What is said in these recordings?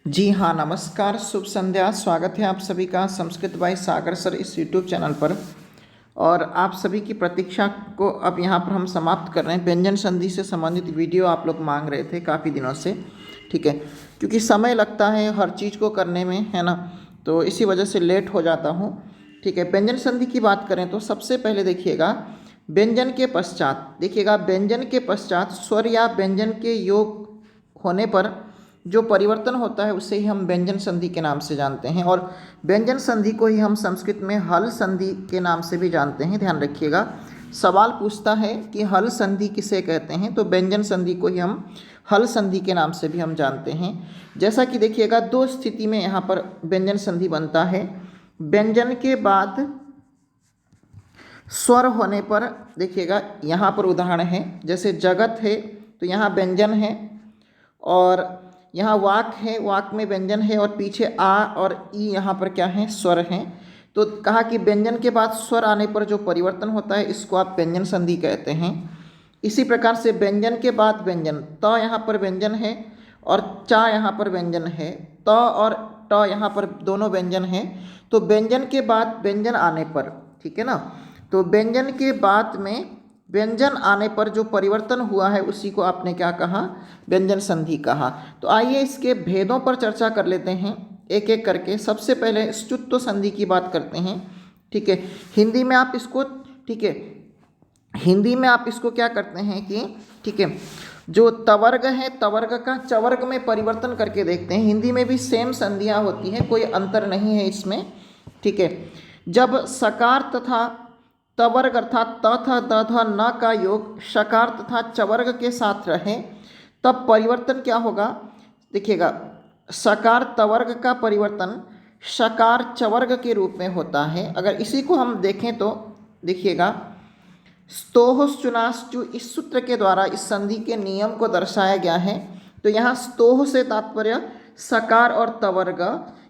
जी हाँ, नमस्कार, शुभ संध्या। स्वागत है आप सभी का संस्कृत बाय सागर सर इस यूट्यूब चैनल पर। और आप सभी की प्रतीक्षा को अब यहाँ पर हम समाप्त कर रहे हैं। व्यंजन संधि से संबंधित वीडियो आप लोग मांग रहे थे काफ़ी दिनों से, ठीक है, क्योंकि समय लगता है हर चीज़ को करने में, है ना, तो इसी वजह से लेट हो जाता हूँ, ठीक है। व्यंजन संधि की बात करें तो सबसे पहले देखिएगा, व्यंजन के पश्चात देखिएगा, व्यंजन के पश्चात स्वर या व्यंजन के योग होने पर जो परिवर्तन होता है उसे ही हम व्यंजन संधि के नाम से जानते हैं। और व्यंजन संधि को ही हम संस्कृत में हल संधि के नाम से भी जानते हैं। ध्यान रखिएगा, सवाल पूछता है कि हल संधि किसे कहते हैं, तो व्यंजन संधि को ही हम हल संधि के नाम से भी हम जानते हैं। जैसा कि देखिएगा, दो स्थिति में यहाँ पर व्यंजन संधि बनता है। व्यंजन के बाद स्वर होने पर देखिएगा, यहाँ पर उदाहरण है, जैसे जगत है तो यहाँ व्यंजन है, और यहाँ वाक है, वाक में व्यंजन है, और पीछे आ और ई यहाँ पर क्या है, स्वर हैं। तो कहा कि व्यंजन के बाद स्वर आने पर जो परिवर्तन होता है इसको आप व्यंजन संधि कहते हैं। इसी प्रकार से व्यंजन के बाद व्यंजन, त यहाँ पर व्यंजन है और चा यहाँ पर व्यंजन है, त और ट यहाँ पर दोनों व्यंजन हैं। तो व्यंजन के बाद व्यंजन आने पर, ठीक है ना, तो व्यंजन के बाद में व्यंजन आने पर जो परिवर्तन हुआ है उसी को आपने क्या कहा, व्यंजन संधि कहा। तो आइए इसके भेदों पर चर्चा कर लेते हैं एक एक करके। सबसे पहले स्तुत्व संधि की बात करते हैं, ठीक है। हिंदी में आप इसको, ठीक है, हिंदी में आप इसको क्या करते हैं कि, ठीक है, जो तवर्ग है तवर्ग का चवर्ग में परिवर्तन करके देखते हैं। हिंदी में भी सेम संधियाँ होती हैं, कोई अंतर नहीं है इसमें, ठीक है। जब सकार तथा तवर्ग अर्थात त था द था न का योग शकार तथा चवर्ग के साथ रहे तब परिवर्तन क्या होगा, देखिएगा, सकार तवर्ग का परिवर्तन शकार चवर्ग के रूप में होता है। अगर इसी को हम देखें तो देखिएगा, स्तोहश्चुनाश्चु इस सूत्र के द्वारा इस संधि के नियम को दर्शाया गया है। तो यहाँ स्तोह से तात्पर्य सकार और तवर्ग,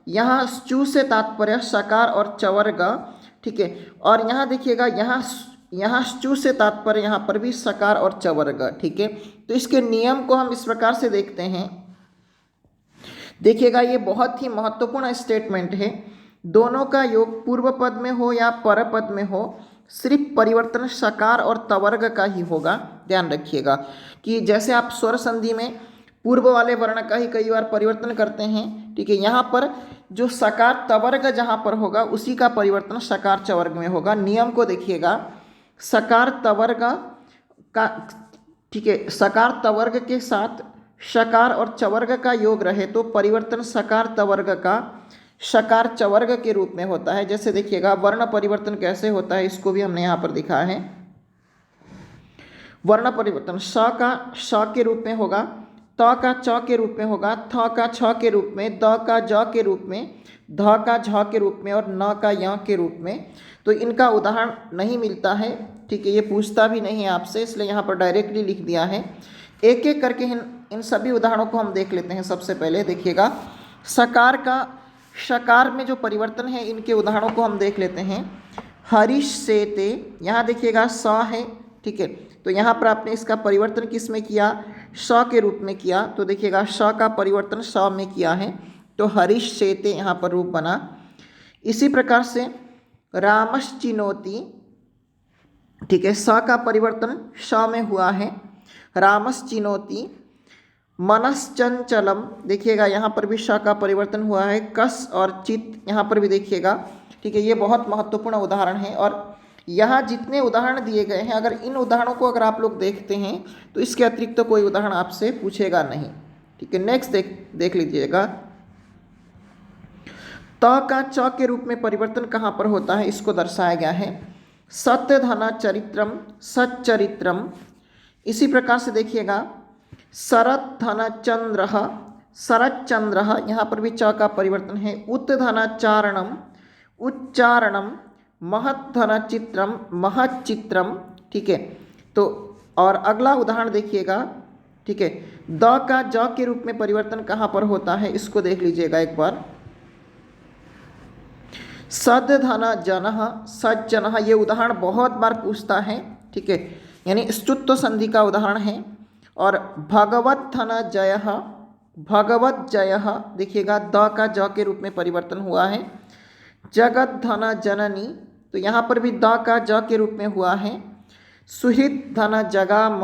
यहाँ श्चु से तात्पर्य सकार और चवर्ग, ठीक है। और यहाँ देखिएगा, यहाँ श्चु से तात्पर्य यहाँ पर भी सकार और चवर्ग, ठीक है। तो इसके नियम को हम इस प्रकार से देखते हैं। देखिएगा, ये बहुत ही महत्वपूर्ण स्टेटमेंट है। दोनों का योग पूर्व पद में हो या पर पद में हो, सिर्फ परिवर्तन सकार और तवर्ग का ही होगा। ध्यान रखिएगा कि जैसे आप स्वर संधि में पूर्व वाले वर्ण का ही कई बार परिवर्तन करते हैं, ठीक है, यहाँ पर जो सकार तवर्ग जहाँ पर होगा उसी का परिवर्तन सकार चवर्ग में होगा। नियम को देखिएगा, सकार तवर्ग का, ठीक है, सकार तवर्ग के साथ शकार और चवर्ग का योग रहे तो परिवर्तन सकार तवर्ग का शकार चवर्ग के रूप में होता है। जैसे देखिएगा, वर्ण परिवर्तन कैसे होता है इसको भी हमने यहाँ पर दिखा है। वर्ण परिवर्तन स का श के रूप में होगा, त का च के रूप में होगा, थ का छ के रूप में, द का ज के रूप में, ध का झ के रूप में और न का य के रूप में। तो इनका उदाहरण नहीं मिलता है, ठीक है, ये पूछता भी नहीं है आपसे, इसलिए यहाँ पर डायरेक्टली लिख दिया है। एक एक करके इन सभी उदाहरणों को हम देख लेते हैं। सबसे पहले देखिएगा, सकार का शकार में जो परिवर्तन है इनके उदाहरणों को हम देख लेते हैं। हरीश से ते, यहाँ देखिएगा स है, ठीक है, तो यहाँ पर आपने इसका परिवर्तन किस में किया, श के रूप में किया। तो देखिएगा, श का परिवर्तन स में किया है, तो हरीश से ते यहाँ पर रूप बना। इसी प्रकार से रामश्चिनोति, ठीक है, स का परिवर्तन श में हुआ है, रामश्चिनोति। मनश्चंचलम, देखिएगा यहाँ पर भी श का परिवर्तन हुआ है, कस और चित यहाँ पर भी देखिएगा, ठीक है। ये बहुत महत्वपूर्ण उदाहरण है और यहाँ जितने उदाहरण दिए गए हैं, अगर इन उदाहरणों को अगर आप लोग देखते हैं तो इसके अतिरिक्त तो कोई उदाहरण आपसे पूछेगा नहीं, ठीक है। नेक्स्ट देख लीजिएगा, त का च के रूप में परिवर्तन कहाँ पर होता है इसको दर्शाया गया है। सत्य धन चरित्रम सच्चरित्रम। इसी प्रकार से देखिएगा, शरद धन चंद्र शरद चंद्र, यहाँ पर भी च का परिवर्तन है। उत्धनाचारणम उच्चारणम, महत धन चित्रम महच्चित्रम, ठीक है। तो और अगला उदाहरण देखिएगा, ठीक है, द का ज के रूप में परिवर्तन कहाँ पर होता है इसको देख लीजिएगा एक बार। सद धन जन सज्जन, ये उदाहरण बहुत बार पूछता है, ठीक है, यानी स्तुत्व संधि का उदाहरण है। और भगवत धन जय भगवत जय, देखिएगा द का ज के रूप में परिवर्तन हुआ है। जगत धन जननी, तो यहाँ पर भी द का ज के रूप में हुआ है। सुहृद धन जगाम,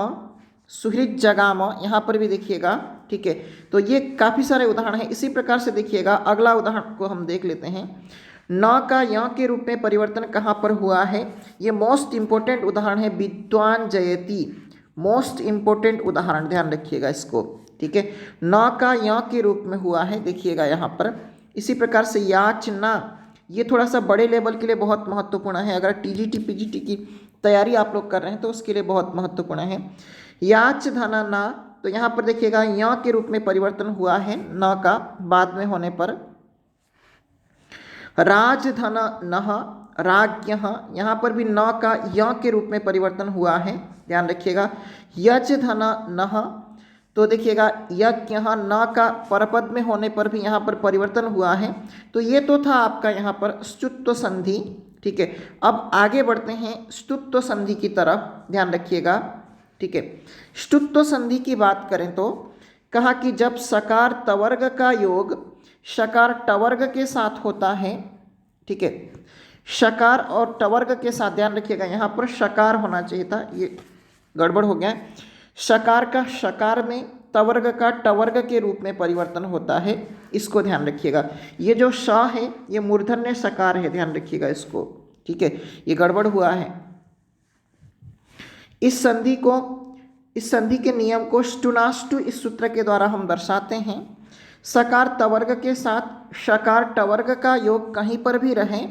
सुहृद जगाम, यहाँ पर भी देखिएगा, ठीक है। तो ये काफ़ी सारे उदाहरण हैं। इसी प्रकार से देखिएगा अगला उदाहरण को हम देख लेते हैं। न का य के रूप में परिवर्तन कहाँ पर हुआ है, ये मोस्ट इंपॉर्टेंट उदाहरण है, विद्वान जयति, मोस्ट इंपॉर्टेंट उदाहरण, ध्यान रखिएगा इसको, ठीक है। न का य के रूप में हुआ है, देखिएगा यहाँ पर। इसी प्रकार से याचना, ये थोड़ा सा बड़े लेवल के लिए बहुत महत्वपूर्ण है। अगर टीजीटी पीजीटी की तैयारी आप लोग कर रहे हैं तो उसके लिए बहुत महत्वपूर्ण है। याच धना ना, तो यहाँ पर देखिएगा य के रूप में परिवर्तन हुआ है न का बाद में होने पर। राजधन नह, राज्ञ, यहाँ पर भी न का य के रूप में परिवर्तन हुआ है, ध्यान रखिएगा। यज धन नह, तो देखिएगा यज्ञ, न का परपद में होने पर भी यहाँ पर परिवर्तन हुआ है। तो ये तो था आपका यहाँ पर स्तुत्व संधि, ठीक है। अब आगे बढ़ते हैं स्तुत्व संधि की तरफ, ध्यान रखिएगा, ठीक है। स्तुत्व संधि की बात करें तो कहा कि जब सकार तवर्ग का योग शकार टवर्ग के साथ होता है, ठीक है। शकार और टवर्ग के साथ, ध्यान रखिएगा यहाँ पर शकार होना चाहिए था, ये गड़बड़ हो गया है। शकार का शकार में, तवर्ग का टवर्ग के रूप में परिवर्तन होता है, इसको ध्यान रखिएगा। ये जो श है ये मूर्धन्य शकार है, ध्यान रखिएगा इसको, ठीक है। ये गड़बड़ हुआ है। इस संधि के नियम को स्टुनाष्टु इस सूत्र के द्वारा हम दर्शाते हैं। सकार तवर्ग के साथ शकार टवर्ग का योग कहीं पर भी रहे,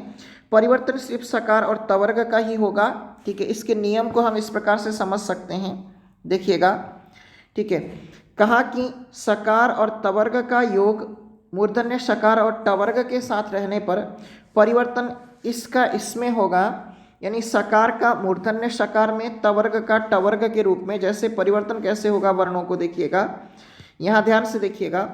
परिवर्तन सिर्फ सकार और तवर्ग का ही होगा, ठीक है। इसके नियम को हम इस प्रकार से समझ सकते हैं, देखिएगा, ठीक है। कहा कि सकार और तवर्ग का योग मूर्धन्य शकार और टवर्ग के साथ रहने पर परिवर्तन इसका इसमें होगा, यानी सकार का मूर्धन्य शकार में, तवर्ग का टवर्ग के रूप में। जैसे परिवर्तन कैसे होगा वर्णों को देखिएगा, यहाँ ध्यान से देखिएगा।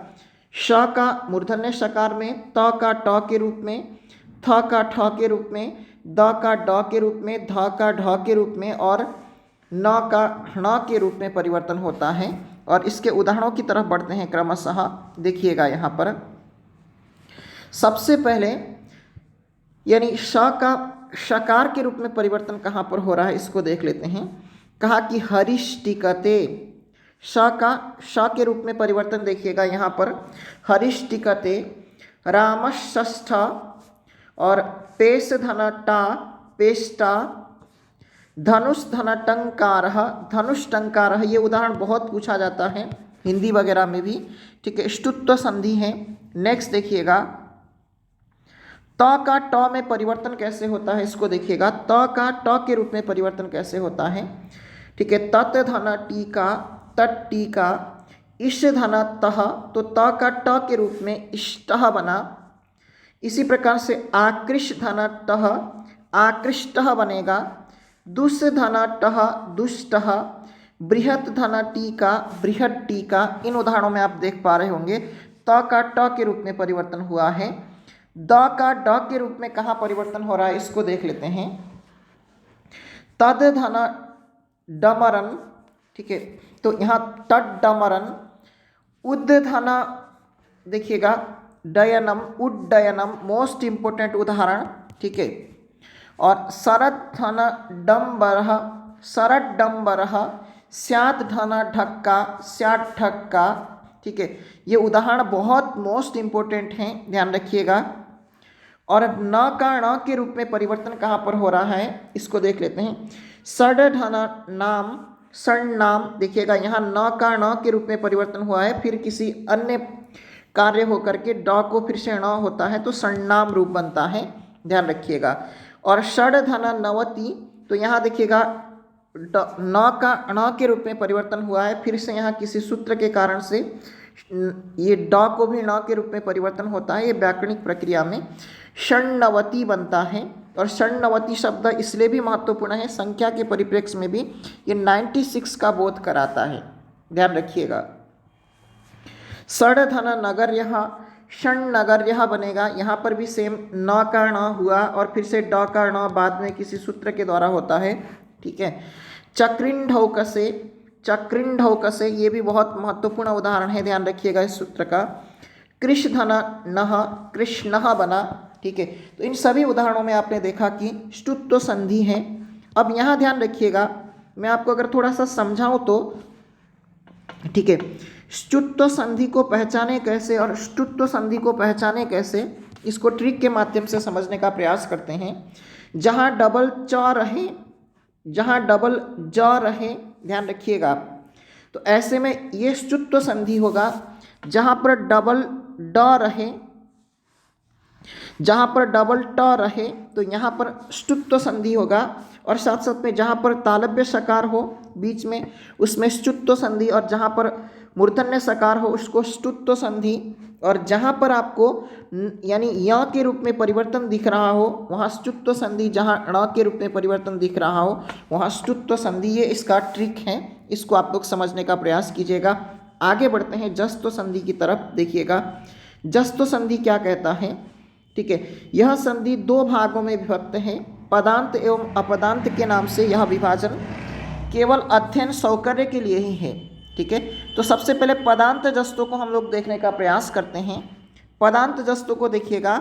श का मूर्धन्य शकार में, त का ट के रूप में, थ का ठ के रूप में, द का ड के रूप में, ध का ढ के रूप में और न का ण के रूप में परिवर्तन होता है। और इसके उदाहरणों की तरफ बढ़ते हैं क्रमशः, देखिएगा यहाँ पर। सबसे पहले यानी श का शकार के रूप में परिवर्तन कहाँ पर हो रहा है, इसको देख लेते हैं। कहा कि हरिष्टिकते, श का श के रूप में परिवर्तन देखिएगा यहाँ पर। हरिष्टिकते, रामष्ठ और पेश धन टा, पेष्टा, धनुष धन टंकार, धनुष टंकार, ये उदाहरण बहुत पूछा जाता है हिंदी वगैरह में भी, ठीक है। स्तुत्व संधि है। नेक्स्ट देखिएगा, त का ट में परिवर्तन कैसे होता है, इसको देखिएगा। त का ट के रूप में परिवर्तन कैसे होता है, ठीक है। तत् धन टीका, तट टीका, इष धन तह, तो त का ट के रूप में इष्टः बना। इसी प्रकार से आकृष्ट धन टह, आकृष्टः बनेगा। दुष् धन टह, दुष्टः। बृहत धन टीका, बृहत टीका। इन उदाहरणों में आप देख पा रहे होंगे त का ट के रूप में परिवर्तन हुआ है। द का ड के रूप में कहाँ परिवर्तन हो रहा है, इसको देख लेते हैं। तद धन डमरन, ठीक है। तो यहाँ तद डमरन। उद धन देखिएगा डयनम, उड्डयनम, मोस्ट इंपोर्टेंट उदाहरण, ठीक है। और शरद धन डम्बरः, शरद डम्बरः। स्यात् धन ढक्का, स्यात् ढक्का, ठीक है। ये उदाहरण बहुत मोस्ट इंपोर्टेंट हैं, ध्यान रखिएगा। और न का ण के रूप में परिवर्तन कहाँ पर हो रहा है, इसको देख लेते हैं। षड धन नाम, षण नाम, देखिएगा यहाँ न का ण के रूप में परिवर्तन हुआ है, फिर किसी अन्य कार्य होकर के ड को फिर से ण होता है, तो षण्णाम रूप बनता है, ध्यान रखिएगा। और षड धन नवति, तो यहाँ देखिएगा न का ण के रूप में परिवर्तन हुआ है, फिर से यहाँ किसी सूत्र के कारण से ये ड को भी ण के रूप में परिवर्तन होता है। ये व्याकरणिक प्रक्रिया में षण्णवति बनता है। और षण्णवति शब्द इसलिए भी महत्वपूर्ण है, संख्या के परिप्रेक्ष्य में भी ये 96 का बोध कराता है, ध्यान रखिएगा। षड धन नगर्यः, षण नगर्यः बनेगा। यहाँ पर भी सेम न का ण हुआ और फिर से ड का ण बाद में किसी सूत्र के द्वारा होता है, ठीक है। चक्रिंढौकसे, चक्रिंढौकसे, ये भी बहुत महत्वपूर्ण उदाहरण है, ध्यान रखिएगा इस सूत्र का। कृष्धन नह, कृष्णः बना, ठीक है। तो इन सभी उदाहरणों में आपने देखा कि ष्टुत्व संधि है। अब यहाँ ध्यान रखिएगा, मैं आपको अगर थोड़ा सा समझाऊं तो, ठीक है, ष्टुत्व संधि को पहचाने कैसे और ष्टुत्व संधि को पहचाने कैसे, इसको ट्रिक के माध्यम से समझने का प्रयास करते हैं। जहाँ डबल च रहे, जहाँ डबल ज रहे, ध्यान रखिएगा, तो ऐसे में ये ष्टुत्व संधि होगा। जहाँ पर डबल ड रहे, जहाँ पर डबल ट रहे, तो यहाँ पर ष्टुत्व संधि होगा। और साथ साथ में जहाँ पर तालव्य सकार हो बीच में, उसमें ष्टुत्व संधि, और जहाँ पर मूर्धन्य सकार हो उसको ष्टुत्व संधि, और जहाँ पर आपको यानी य के रूप में परिवर्तन दिख रहा हो वहाँ ष्टुत्व संधि, जहाँ ण के रूप में परिवर्तन दिख रहा हो वहाँ ष्टुत्व संधि। ये इसका ट्रिक है, इसको आप लोग समझने का प्रयास कीजिएगा। आगे बढ़ते हैं जस्त्व संधि की तरफ। देखिएगा जस्त्व संधि क्या कहता है, ठीक है। यह संधि दो भागों में विभक्त है, पदांत एवं अपदांत के नाम से। यह विभाजन केवल अध्ययन सौकर्य के लिए ही है, ठीक है। तो सबसे पहले पदांत जस्तों को हम लोग देखने का प्रयास करते हैं। पदांत जस्तों को देखिएगा,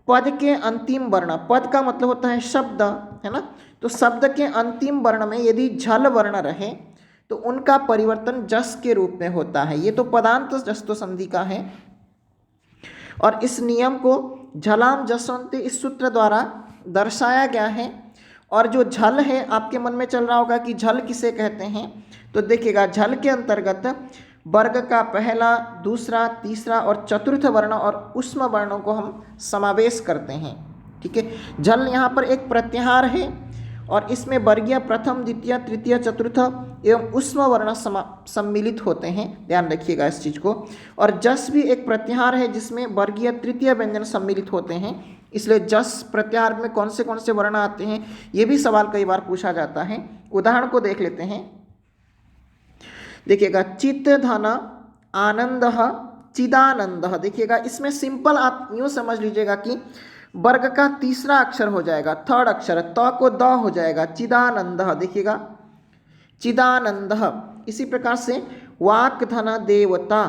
पद के अंतिम वर्ण, पद का मतलब होता है शब्द, है ना। तो शब्द के अंतिम वर्ण में यदि झल वर्ण रहे तो उनका परिवर्तन जस के रूप में होता है। ये तो पदांत जस्तों संधि का है, और इस नियम को झलाम जसवंती इस सूत्र द्वारा दर्शाया गया है। और जो झल है, आपके मन में चल रहा होगा कि झल किसे कहते हैं, तो देखिएगा झल के अंतर्गत वर्ग का पहला, दूसरा, तीसरा और चतुर्थ वर्ण और उष्म वर्णों को हम समावेश करते हैं, ठीक है। झल यहाँ पर एक प्रत्याहार है और इसमें वर्गीय प्रथम, द्वितीय, तृतीय, चतुर्थ एवं उष्म वर्ण सम्मिलित होते हैं, ध्यान रखिएगा इस चीज़ को। और जस भी एक प्रत्याहार है जिसमें वर्गीय तृतीय व्यंजन सम्मिलित होते हैं, इसलिए जस प्रत्याहार में कौन से वर्ण आते हैं, ये भी सवाल कई बार पूछा जाता है। उदाहरण को देख लेते हैं। देखिएगा चित्त धन आनंद चिदानंद, देखिएगा इसमें सिंपल आप यूँ समझ लीजिएगा कि वर्ग का तीसरा अक्षर हो जाएगा, थर्ड अक्षर, त को द हो जाएगा, चिदानंद, देखिएगा चिदानंद। इसी प्रकार से वाक धन देवता,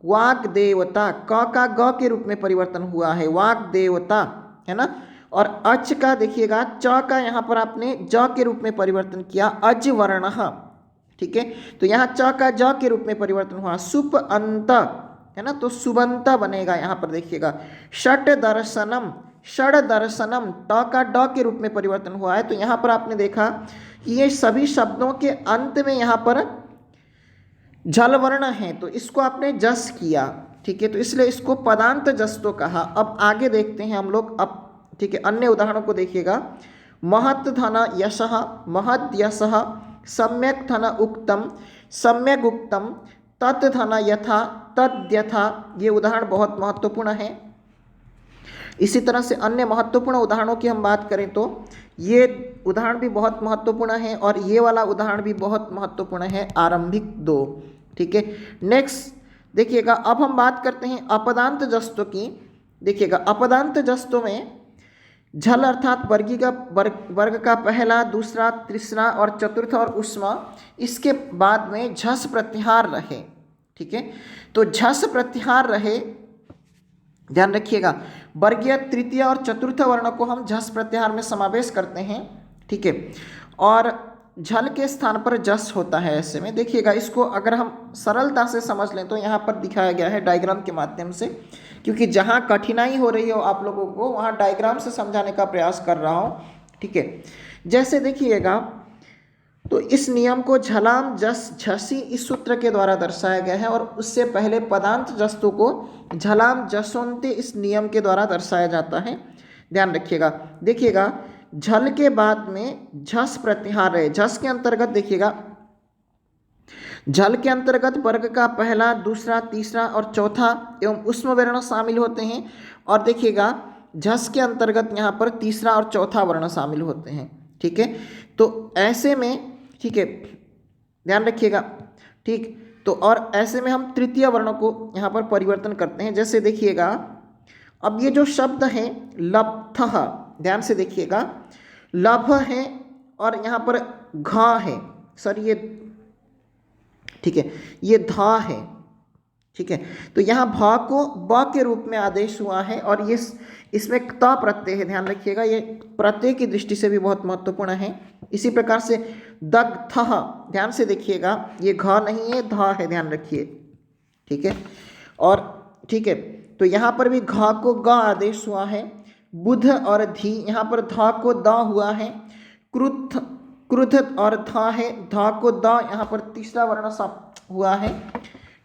वाक देवता, क का ग के रूप में परिवर्तन हुआ है, वाक देवता, है ना। और अच का देखिएगा, च का यहाँ पर आपने ज के रूप में परिवर्तन किया, अज वर्ण, ठीक है। तो यहाँ च का ज के रूप में परिवर्तन हुआ, सुप अंत, है ना, तो सुबंत बनेगा यहाँ पर। देखिएगा षट दर्शनम, षड दर्शनम, ट का ड के रूप में परिवर्तन हुआ है। तो यहाँ पर आपने देखा कि ये सभी शब्दों के अंत में यहाँ पर झल वर्ण है, तो इसको आपने जस किया, ठीक है। तो इसलिए इसको पदांत जस्तो कहा। अब आगे देखते हैं हम लोग, अब ठीक है, अन्य उदाहरणों को देखिएगा। महत् धन यशः, महत् यशः, सम्यक धन उक्तम, सम्यक उक्तम, तत् धन यथा, तद्यथा। ये उदाहरण बहुत महत्वपूर्ण है। इसी तरह से अन्य महत्वपूर्ण उदाहरणों की हम बात करें तो ये उदाहरण भी बहुत महत्वपूर्ण है और ये वाला उदाहरण भी बहुत महत्वपूर्ण है, आरंभिक दो, ठीक है। नेक्स्ट देखिएगा, अब हम बात करते हैं अपदांत जस्तों की। देखिएगा अपदांत जस्तों में झल अर्थात वर्ग का पहला, दूसरा, तीसरा और चतुर्थ और उष्मा, इसके बाद में झस प्रत्याहार रहे, ठीक है। तो झस प्रत्याहार रहे, ध्यान रखिएगा, वर्गीय तृतीय और चतुर्थ वर्ण को हम झस प्रत्याहार में समावेश करते हैं, ठीक है। और झल के स्थान पर जस होता है। ऐसे में देखिएगा, इसको अगर हम सरलता से समझ लें तो यहाँ पर दिखाया गया है डायग्राम के माध्यम से, क्योंकि जहाँ कठिनाई हो रही हो आप लोगों को वहाँ डायग्राम से समझाने का प्रयास कर रहा हूँ, ठीक है। जैसे देखिएगा, तो इस नियम को झलाम जस झसी इस सूत्र के द्वारा दर्शाया गया है, और उससे पहले पदांत जस्तों को झलाम जसोंते इस नियम के द्वारा दर्शाया जाता है, ध्यान रखिएगा। देखिएगा झल के बाद में झस प्रत्याहार है। झस के अंतर्गत देखिएगा, झल के अंतर्गत वर्ग का पहला, दूसरा, तीसरा और चौथा एवं उष्म वर्ण शामिल होते हैं। और देखिएगा झस के अंतर्गत यहाँ पर तीसरा और चौथा वर्ण शामिल होते हैं, ठीक है। तो ऐसे में, ठीक है, ध्यान रखिएगा, ठीक। तो और ऐसे में हम तृतीय वर्ण को यहाँ पर परिवर्तन करते हैं। जैसे देखिएगा, अब ये जो शब्द है लब्धः, ध्यान से देखिएगा, लभ है और यहाँ पर घ है, सर ये ठीक है, ये धा है। ठीक है, तो यहाँ भ को ब के रूप में आदेश हुआ है और ये इसमें त प्रत्यय है, ध्यान रखिएगा, ये प्रत्यय की दृष्टि से भी बहुत महत्वपूर्ण है। इसी प्रकार से दग्धः, ध्यान से देखिएगा, ये घ नहीं है, ध है, ध्यान रखिए। ठीक है, और ठीक है, तो यहाँ पर भी घ को ग आदेश हुआ है। बुध और धी, यहाँ पर ध को द हुआ है। क्रुद्ध, क्रुद्ध और ध है, ध को द, यहाँ पर तीसरा वर्ण हुआ है।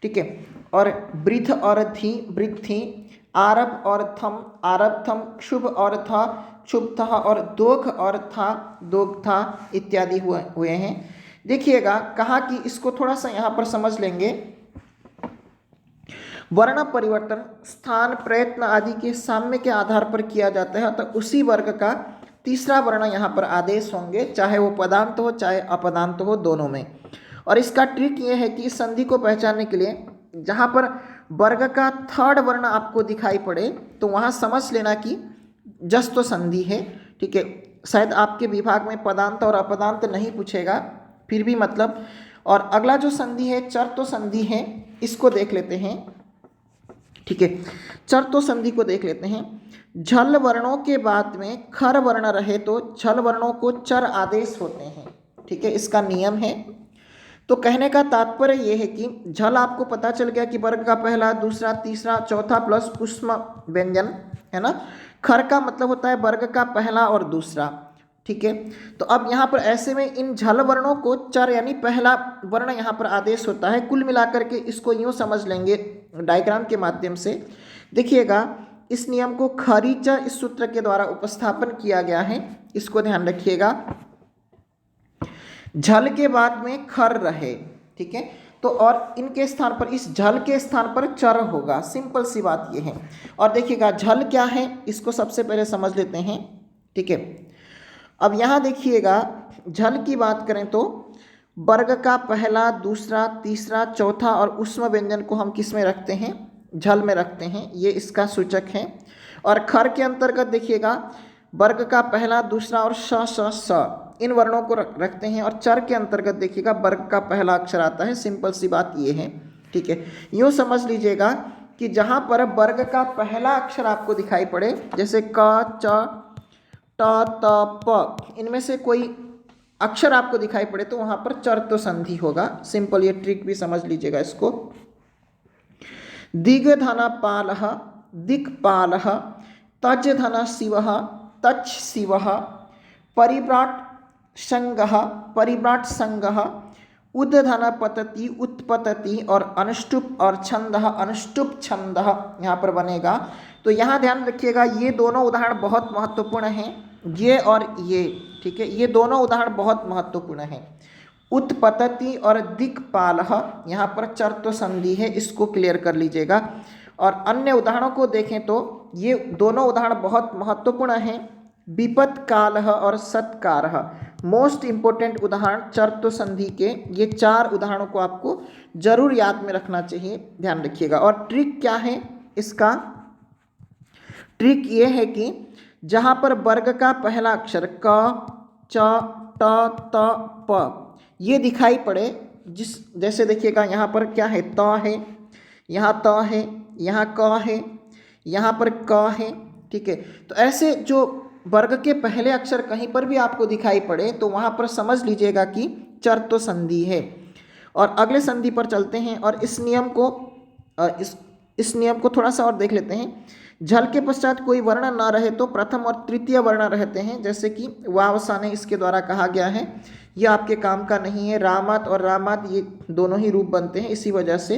ठीक है, और वृद्ध और धी, वृद्धि। आरभ और थम, आरब्धम। शुभ और था, शुभ था। और दोघ और था, दोघ था, इत्यादि हुए हैं। देखिएगा, कहा कि इसको थोड़ा सा यहाँ पर समझ लेंगे। वर्ण परिवर्तन स्थान, प्रयत्न आदि के साम्य के आधार पर किया जाता है, तो उसी वर्ग का तीसरा वर्ण यहाँ पर आदेश होंगे, चाहे वो पदांत हो चाहे अपदांत हो, दोनों में। और इसका ट्रिक ये है कि इस संधि को पहचानने के लिए जहाँ पर वर्ग का थर्ड वर्ण आपको दिखाई पड़े तो वहाँ समझ लेना कि जस्तो संधि है। ठीक है, शायद आपके विभाग में पदांत और अपदांत नहीं पूछेगा, फिर भी मतलब। और अगला जो संधि है चर्तो संधि है, इसको देख लेते हैं। ठीक है, चर्तो संधि को देख लेते हैं। झल वर्णों के बाद में खर वर्ण रहे तो झल वर्णों को चर आदेश होते हैं। ठीक है, इसका नियम है। तो कहने का तात्पर्य यह है कि झल आपको पता चल गया कि वर्ग का पहला, दूसरा, तीसरा, चौथा प्लस पुष्म व्यंजन है ना। खर का मतलब होता है वर्ग का पहला और दूसरा। ठीक है, तो अब यहाँ पर ऐसे में इन झल वर्णों को चर यानी पहला वर्ण यहाँ पर आदेश होता है। कुल मिलाकर के इसको यूँ समझ लेंगे डायग्राम के माध्यम से। देखिएगा, इस नियम को खरीच इस सूत्र के द्वारा उपस्थापन किया गया है, इसको ध्यान रखिएगा। झल के बाद में खर रहे, ठीक है, तो और इनके स्थान पर, इस झल के स्थान पर चर होगा, सिंपल सी बात ये है। और देखिएगा झल क्या है, इसको सबसे पहले समझ लेते हैं। ठीक है, अब यहाँ देखिएगा, झल की बात करें तो वर्ग का पहला, दूसरा, तीसरा, चौथा और उष्म व्यंजन को हम किस में रखते हैं, झल में रखते हैं, ये इसका सूचक है। और खर के अंतर्गत देखिएगा वर्ग का पहला, दूसरा और स इन वर्णों को रखते हैं। और चर के अंतर्गत देखिएगा वर्ग का पहला अक्षर आता है, सिंपल सी बात ये है। ठीक है, यूँ समझ लीजिएगा कि जहाँ पर वर्ग का पहला अक्षर आपको दिखाई पड़े, जैसे क, च, ट, त, प, इनमें से कोई अक्षर आपको दिखाई पड़े तो वहाँ पर चर्तो संधि होगा। सिंपल, ये ट्रिक भी समझ लीजिएगा इसको। दिग धन पालः, दिक्पालः। तज धन शिवः, तच् शिवः। परिव्राट संगः, परिव्राट संगः। उद धन पतति, उत्पतति। और अनुष्टुप और छंदः, अनुष्टुप छंदः यहाँ पर बनेगा। तो यहाँ ध्यान रखिएगा, ये दोनों उदाहरण बहुत महत्वपूर्ण हैं, ये और ये। ठीक है, ये दोनों उदाहरण बहुत महत्वपूर्ण हैं। उत्पतति और दिक्पालः यहाँ पर चर्तो संधि है, इसको क्लियर कर लीजिएगा। और अन्य उदाहरणों को देखें तो ये दोनों उदाहरण बहुत महत्वपूर्ण हैं। विपत कालः और सत्कारः, मोस्ट इंपोर्टेंट उदाहरण चर्तो संधि के। ये चार उदाहरणों को आपको जरूर याद में रखना चाहिए, ध्यान रखिएगा। और ट्रिक क्या है इसका, ट्रिक ये है कि जहाँ पर वर्ग का पहला अक्षर क, च, ट, त, प ये दिखाई पड़े, जैसे देखिएगा यहाँ पर क्या है, त है, यहाँ त है, यहाँ क है, यहाँ पर क है। ठीक है, तो ऐसे जो वर्ग के पहले अक्षर कहीं पर भी आपको दिखाई पड़े तो वहाँ पर समझ लीजिएगा कि चर्तो संधि है। और अगले संधि पर चलते हैं और इस नियम को थोड़ा सा और देख लेते हैं। झल के पश्चात कोई वर्ण ना रहे तो प्रथम और तृतीय वर्ण रहते हैं, जैसे कि वावसाने इसके द्वारा कहा गया है। ये आपके काम का नहीं है। रामात और रामात ये दोनों ही रूप बनते हैं इसी वजह से,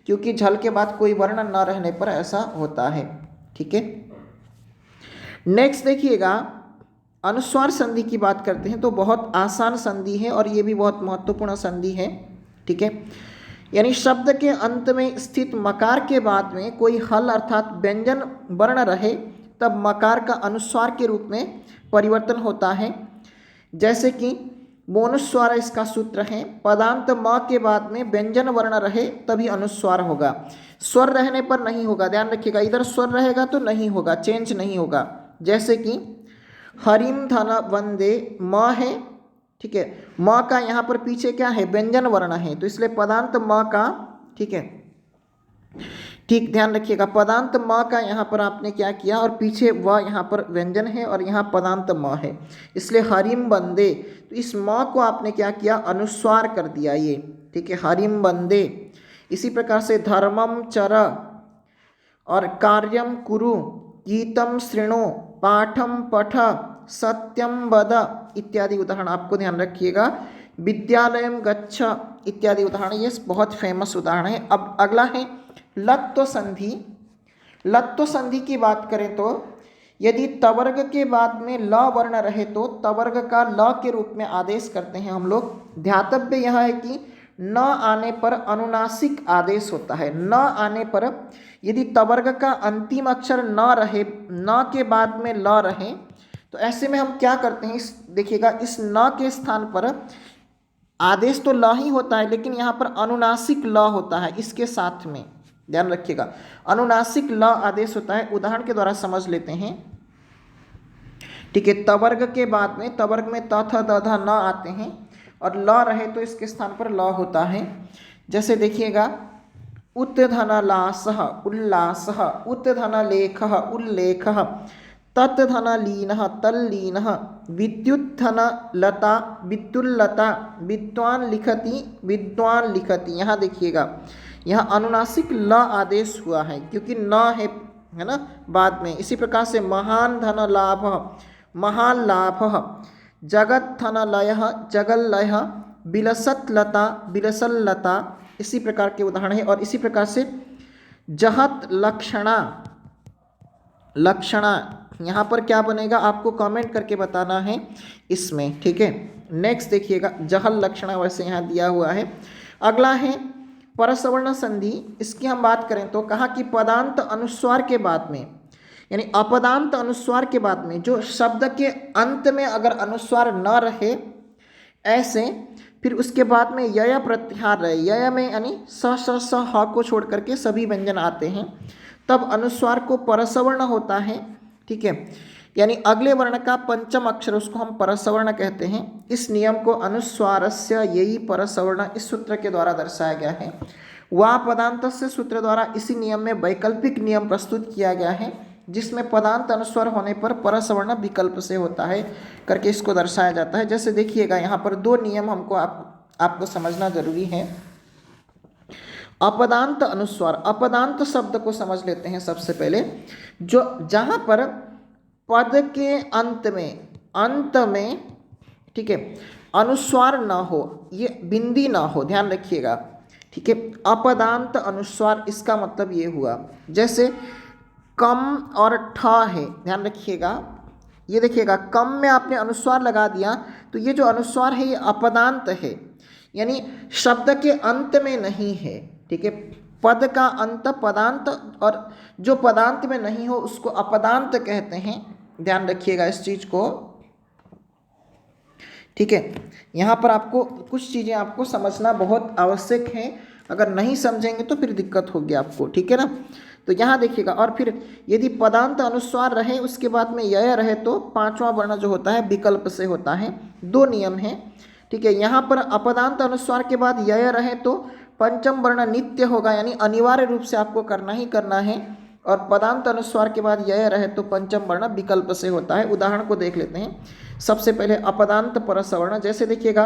क्योंकि झल के बाद कोई वर्ण ना रहने पर ऐसा होता है। ठीक है, नेक्स्ट देखिएगा, अनुस्वार संधि की बात करते हैं तो बहुत आसान संधि है और ये भी बहुत महत्वपूर्ण संधि है। ठीक है, यानी शब्द के अंत में स्थित मकार के बाद में कोई हल अर्थात व्यंजन वर्ण रहे तब मकार का अनुस्वार के रूप में परिवर्तन होता है। जैसे कि मोनुस्वार इसका सूत्र है। पदांत म के बाद में व्यंजन वर्ण रहे तभी अनुस्वार होगा, स्वर रहने पर नहीं होगा। ध्यान रखिएगा, इधर स्वर रहेगा तो नहीं होगा, चेंज नहीं होगा। जैसे कि हरिम धन वंदे, म है, ठीक है। म का यहाँ पर पीछे क्या है, व्यंजन वर्ण है, तो इसलिए पदांत म का, ठीक है, ठीक ध्यान रखिएगा, पदांत म का यहाँ पर आपने क्या किया और पीछे व यहाँ पर व्यंजन है और यहाँ पदांत म है, इसलिए हरिम बंदे, तो इस म को आपने क्या किया, अनुस्वार कर दिया ये, ठीक है, हरिम बंदे। इसी प्रकार से धर्मम चर और कार्यम कुरु, गीतम शृणु, पाठम पठ, सत्यम वद इत्यादि उदाहरण आपको ध्यान रखिएगा। विद्यालयम गच्छ इत्यादि उदाहरण, ये बहुत फेमस उदाहरण है। अब अगला है लत्व संधि। लत्व संधि की बात करें तो यदि तवर्ग के बाद में ल वर्ण रहे तो तवर्ग का ल के रूप में आदेश करते हैं हम लोग। ध्यातव्य यह है कि न आने पर अनुनासिक आदेश होता है। न आने पर यदि तवर्ग का अंतिम अक्षर न रहे, न के बाद में ल रहे, तो ऐसे में हम क्या करते हैं, इस देखिएगा, इस न के स्थान पर आदेश तो ल ही होता है, लेकिन यहाँ पर अनुनासिक ल होता है इसके साथ में, ध्यान रखिएगा, अनुनासिक ल आदेश होता है। उदाहरण के द्वारा समझ लेते हैं, ठीक है। तवर्ग के बाद में, तवर्ग में त थ द ध न आते हैं और ल रहे तो इसके स्थान पर ल होता है। जैसे देखिएगा, उत्धन लासः उल्लासः, उत्धन लेखः उल्लेखः, तत्धन लीनः तल्लीनः, विद्युत्धन लता विद्युल्लता, विद्वान लिखति विद्वान लिखति। यहाँ देखिएगा, यहाँ अनुनासिक ल आदेश हुआ है क्योंकि न है ना बाद में। इसी प्रकार से महान धन लाभ महान लाभ, जगत धन लय जगल लय, बिलसत लता बिलसल लता, इसी प्रकार के उदाहरण है। और इसी प्रकार से जहत लक्षणा, लक्षणा यहाँ पर क्या बनेगा आपको कमेंट करके बताना है इसमें, ठीक है। नेक्स्ट देखिएगा, जहल लक्षणा वैसे यहाँ दिया हुआ है। अगला है परसवर्ण संधि। इसकी हम बात करें तो कहा कि पदांत अनुस्वार के बाद में, यानी अपदांत अनुस्वार के बाद में जो शब्द के अंत में अगर अनुस्वार न रहे, ऐसे फिर उसके बाद में यय प्रत्याहार रहे, यय में यानी स स स ह को छोड़ करके सभी व्यंजन आते हैं, तब अनुस्वार को परसवर्ण होता है, ठीक है। यानी अगले वर्ण का पंचम अक्षर उसको हम परसवर्ण कहते हैं। इस नियम को अनुस्वारस्य यही परसवर्ण इस सूत्र के द्वारा दर्शाया गया है। वा पदांतस्य सूत्र द्वारा इसी नियम में वैकल्पिक नियम प्रस्तुत किया गया है, जिसमें पदांत अनुस्वार होने पर परसवर्ण विकल्प से होता है करके इसको दर्शाया जाता है। जैसे देखिएगा, यहाँ पर दो नियम हमको आपको समझना जरूरी है। अपदांत अनुस्वार, अपदांत शब्द को समझ लेते हैं सबसे पहले, जो जहाँ पर पद के अंत में, ठीक है, अनुस्वार ना हो, ये बिंदी ना हो, ध्यान रखिएगा, ठीक है। अपदांत अनुस्वार इसका मतलब ये हुआ, जैसे कम और ठ है, ध्यान रखिएगा, ये देखिएगा कम में आपने अनुस्वार लगा दिया तो ये जो अनुस्वार है ये अपदांत है, यानी शब्द के अंत में नहीं है, ठीक है। पद का अंत पदांत, और जो पदांत में नहीं हो उसको अपदांत कहते हैं, ध्यान रखिएगा इस चीज को, ठीक है। यहाँ पर आपको कुछ चीज़ें आपको समझना बहुत आवश्यक है, अगर नहीं समझेंगे तो फिर दिक्कत होगी आपको, ठीक है ना। तो यहाँ देखिएगा, और फिर यदि पदांत अनुस्वार रहे उसके बाद में यय रहे तो पांचवा वर्ण जो होता है विकल्प से होता है। दो नियम है, ठीक है। यहाँ पर अपदांत अनुस्वार के बाद यय रहे तो पंचम वर्ण नित्य होगा, यानी अनिवार्य रूप से आपको करना ही करना है, और पदांत अनुस्वार के बाद यय रहे तो पंचम वर्ण विकल्प से होता है। उदाहरण को देख लेते हैं। सबसे पहले अपदांत परसवर्ण, जैसे देखिएगा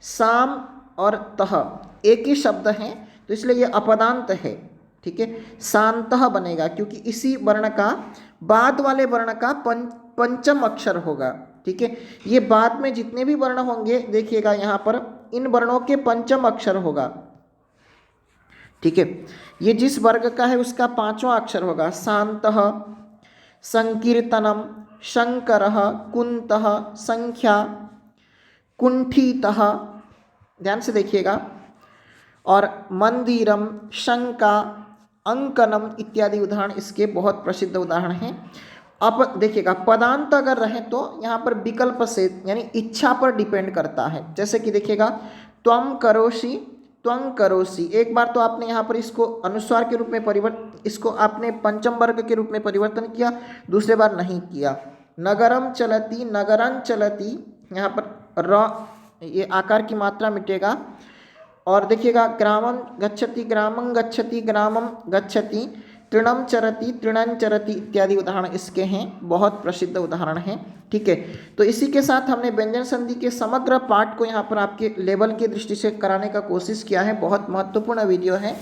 साम और तह एक ही शब्द हैं तो इसलिए ये अपदांत है, ठीक है। शांतः बनेगा क्योंकि इसी वर्ण का बाद वाले वर्ण का पंचम अक्षर होगा, ठीक है। ये बाद में जितने भी वर्ण होंगे देखिएगा यहाँ पर इन वर्णों के पंचम अक्षर होगा, ठीक है। ये जिस वर्ग का है उसका पांचवा अक्षर होगा। शांतः, संकीर्तनम, शंकरः, कुंतः, संख्या, कुंठितः, ध्यान से देखिएगा, और मंदिरम, शंका, अंकनम इत्यादि उदाहरण इसके बहुत प्रसिद्ध उदाहरण हैं। अब देखिएगा पदांत अगर रहे तो यहाँ पर विकल्प से यानी इच्छा पर डिपेंड करता है। जैसे कि देखिएगा त्वं करोषि, त्वं करोषि, एक बार तो आपने यहाँ पर इसको अनुस्वार के रूप में इसको आपने पंचम वर्ग के रूप में परिवर्तन किया, दूसरे बार नहीं किया। नगरम चलती, नगरं चलती, यहाँ पर र ये आकार की मात्रा मिटेगा। और देखिएगा ग्रामं गच्छति, ग्रामं गच्छति, ग्रामं गच्छति, तृणं चरति, तृणं चरति इत्यादि उदाहरण इसके हैं, बहुत प्रसिद्ध उदाहरण हैं। ठीक है, तो इसी के साथ हमने व्यंजन संधि के समग्र पाठ को यहाँ पर आपके लेवल की दृष्टि से कराने का कोशिश किया है। बहुत महत्वपूर्ण वीडियो है,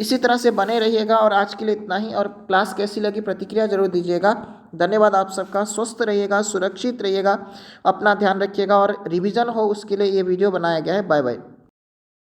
इसी तरह से बने रहिएगा। और आज के लिए इतना ही, और क्लास कैसी लगी प्रतिक्रिया जरूर दीजिएगा। धन्यवाद आप सबका। स्वस्थ रहिएगा, सुरक्षित रहिएगा, अपना ध्यान रखिएगा, और रिवीजन हो उसके लिए ये वीडियो बनाया गया है। Bye bye.